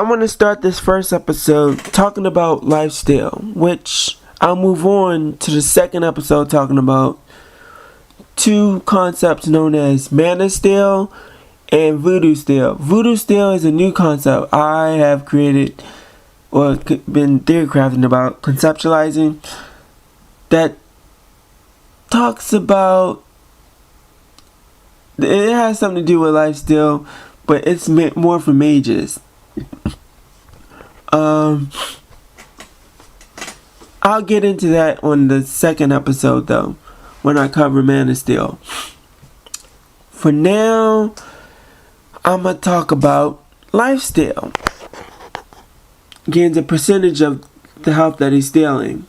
I want to start this first episode talking about lifestyle, which I'll move on to the second episode talking about two concepts known as mana steel and voodoo steel. Voodoo steel is a new concept I have created or been theorycrafting about, conceptualizing, that talks about, it has something to do with lifestyle, but it's more for mages. I'll get into that on the second episode though, when I cover mana steel. For now, I'm gonna talk about lifestyle. Gains a percentage of the health that he's stealing.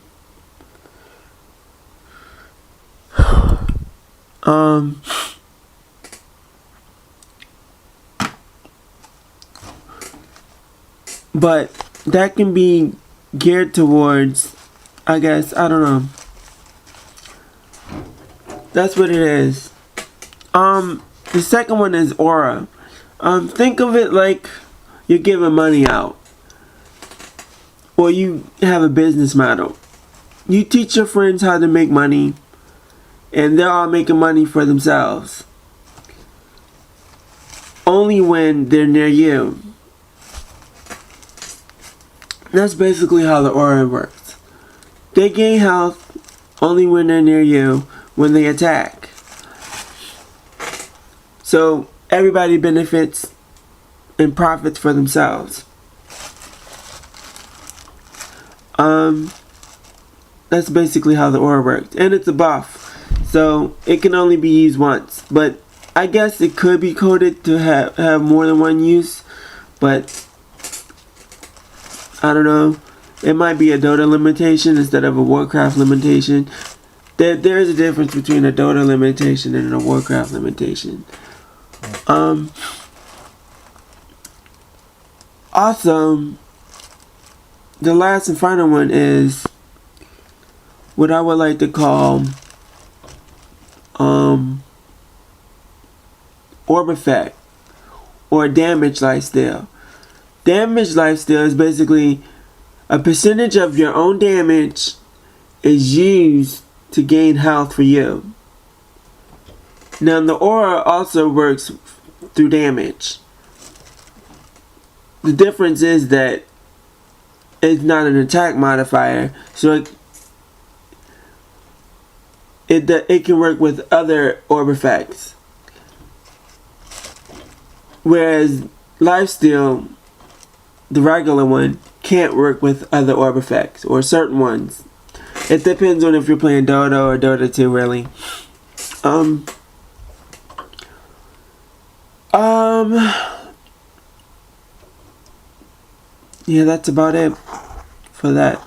But that can be geared towards, I guess, I don't know. That's what it is. The second one is aura. Think of it like you're giving money out. Or you have a business model. You teach your friends how to make money, and they're all making money for themselves. Only when they're near you. That's basically how the aura works. They gain health only when they're near you, when they attack. So everybody benefits and profits for themselves. That's basically how the aura works. And it's a buff, so it can only be used once. But I guess it could be coded to have more than one use, but I don't know. It might be a Dota limitation instead of a Warcraft limitation. There is a difference between a Dota limitation and a Warcraft limitation. Also, the last and final one is what I would like to call orb effect or damage lifestyle. Damage lifestyle is basically a percentage of your own damage is used to gain health for you. Now the aura also works through damage. The difference is that it's not an attack modifier, so it can work with other orb effects. Whereas lifesteal, the regular one, can't work with other orb effects or certain ones. It depends on if you're playing Dota or Dota 2 really. Yeah, that's about it for that.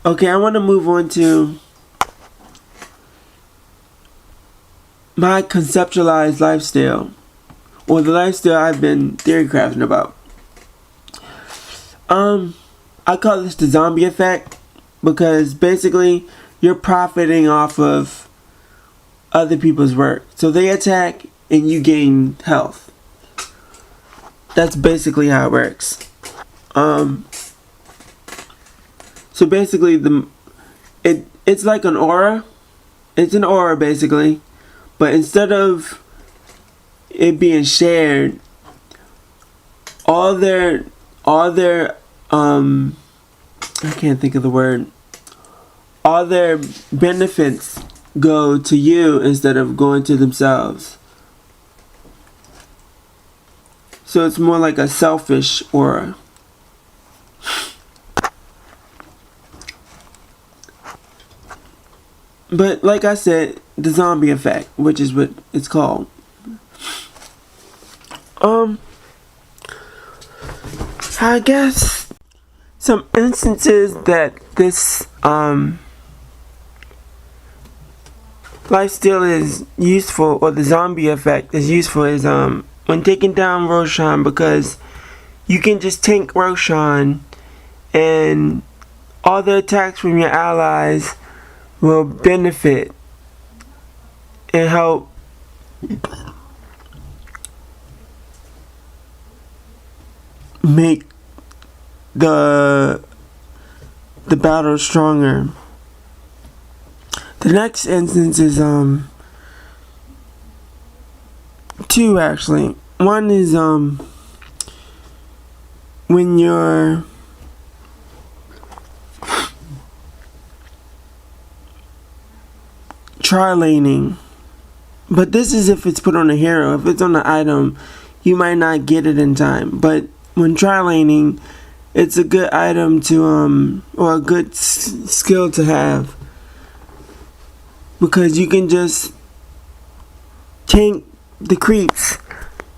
Okay, I want to move on to my conceptualized lifestyle, or the lifestyle I've been theorycrafting about. I call this the zombie effect because basically you're profiting off of other people's work. So they attack and you gain health. That's basically how it works. So basically it's like an aura. It's an aura basically, but instead of it being shared, all their I can't think of the word. All their benefits go to you instead of going to themselves. So it's more like a selfish aura. But like I said, the zombie effect, which is what it's called. I guess some instances that this lifesteal is useful, or the zombie effect is useful, is when taking down Roshan, because you can just tank Roshan and all the attacks from your allies will benefit and help make the battle stronger. The next instance is two actually. One is when you're tri-laning. But this is if it's put on a hero. If it's on an item, you might not get it in time. But when tri-laning, it's a good item to or a good skill to have, because you can just tank the creeps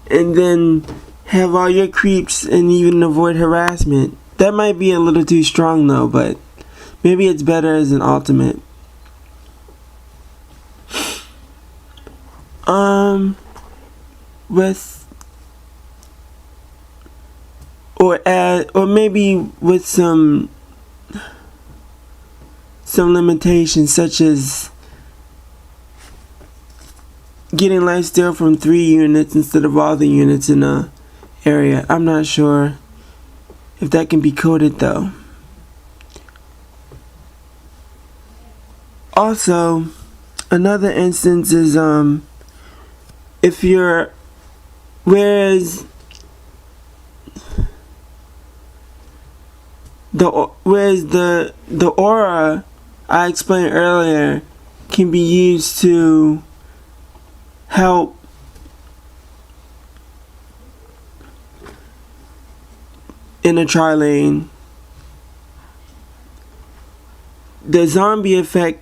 and then have all your creeps and even avoid harassment. That might be a little too strong though, but maybe it's better as an ultimate. With or maybe with some limitations, such as getting lifesteal from 3 units instead of all the units in a area. I'm not sure if that can be coded though. Also, another instance is if you're, whereas the aura I explained earlier can be used to help in a tri-lane. The zombie effect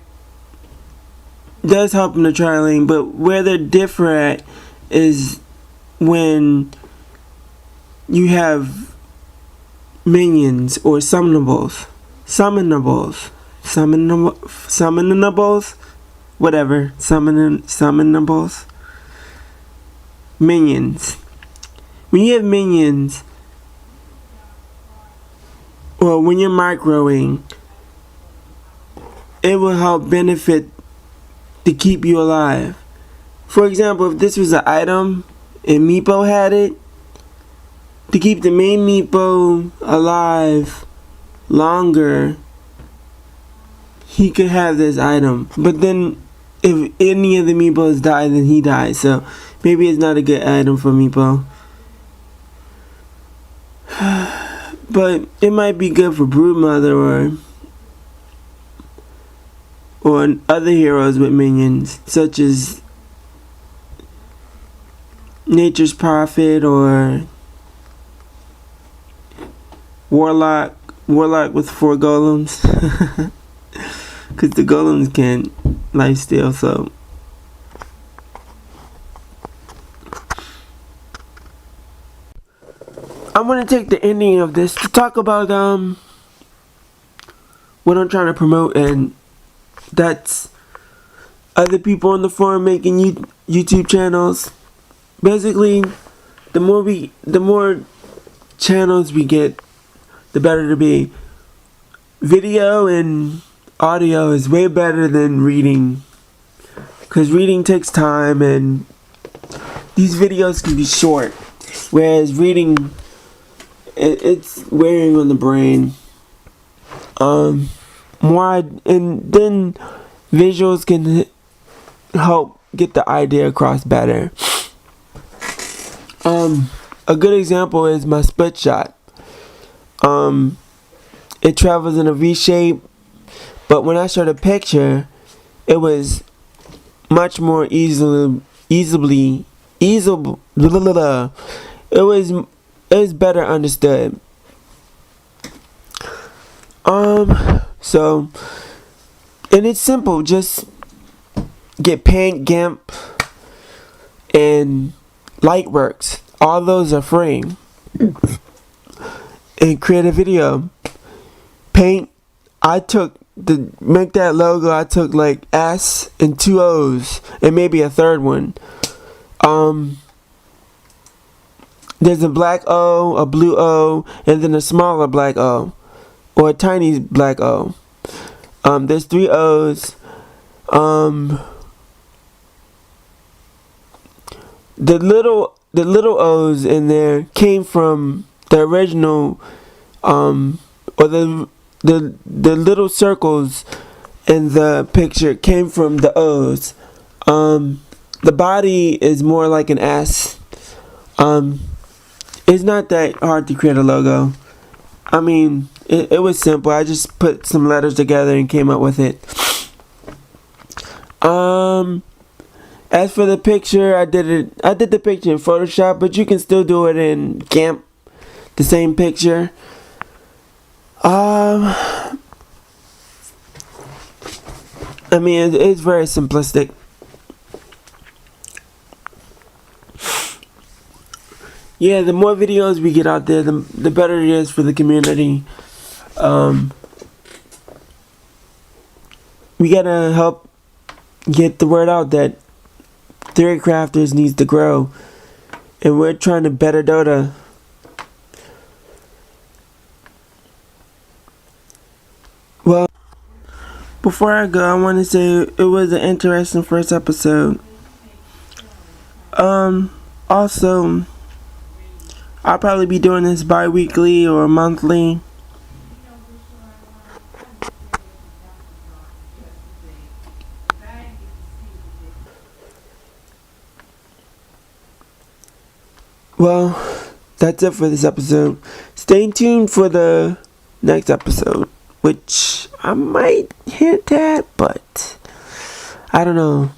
does help in the tri-lane, but where they differ at is when you have minions or summonables, whatever, summonables, minions. When you have minions, or when you're microing, it will help benefit to keep you alive. For example, if this was an item and Meepo had it, to keep the main Meepo alive longer, he could have this item. But then if any of the Meepos die, then he dies. So maybe it's not a good item for Meepo. But it might be good for Broodmother or other heroes with minions, such as Nature's Prophet or Warlock with 4 golems. Because the golems can lifesteal, so. I'm going to take the ending of this to talk about what I'm trying to promote, and that's other people on the forum making YouTube channels. Basically, the more channels we get, the better to be. Video and audio is way better than reading, because reading takes time and these videos can be short, whereas reading, it's wearing on the brain. Wide, and then visuals can help get the idea across better. A good example is my split shot. It travels in a V shape, but when I showed a picture, it was much more easily. It was better understood. So, and it's simple. Just get Paint, GIMP, and Lightworks. All those are free. And create a video. Paint, make that logo, I took like S and 2 O's and maybe a third one. There's a black O, a blue O, and then a smaller black O, or a tiny black O. There's 3 O's. The little O's in there came from the original, or the little circles in the picture came from the O's. The body is more like an S. It's not that hard to create a logo. I mean, it was simple. I just put some letters together and came up with it. As for the picture, I did the picture in Photoshop, but you can still do it in GIMP, the same picture. I mean, it's very simplistic. Yeah, the more videos we get out there, the better it is for the community. We gotta help get the word out that Theory Crafters needs to grow, and we're trying to better Dota. Well, before I go, I want to say it was an interesting first episode. Also, I'll probably be doing this bi-weekly or monthly. Well, that's it for this episode. Stay tuned for the next episode, which I might hint at, but I don't know.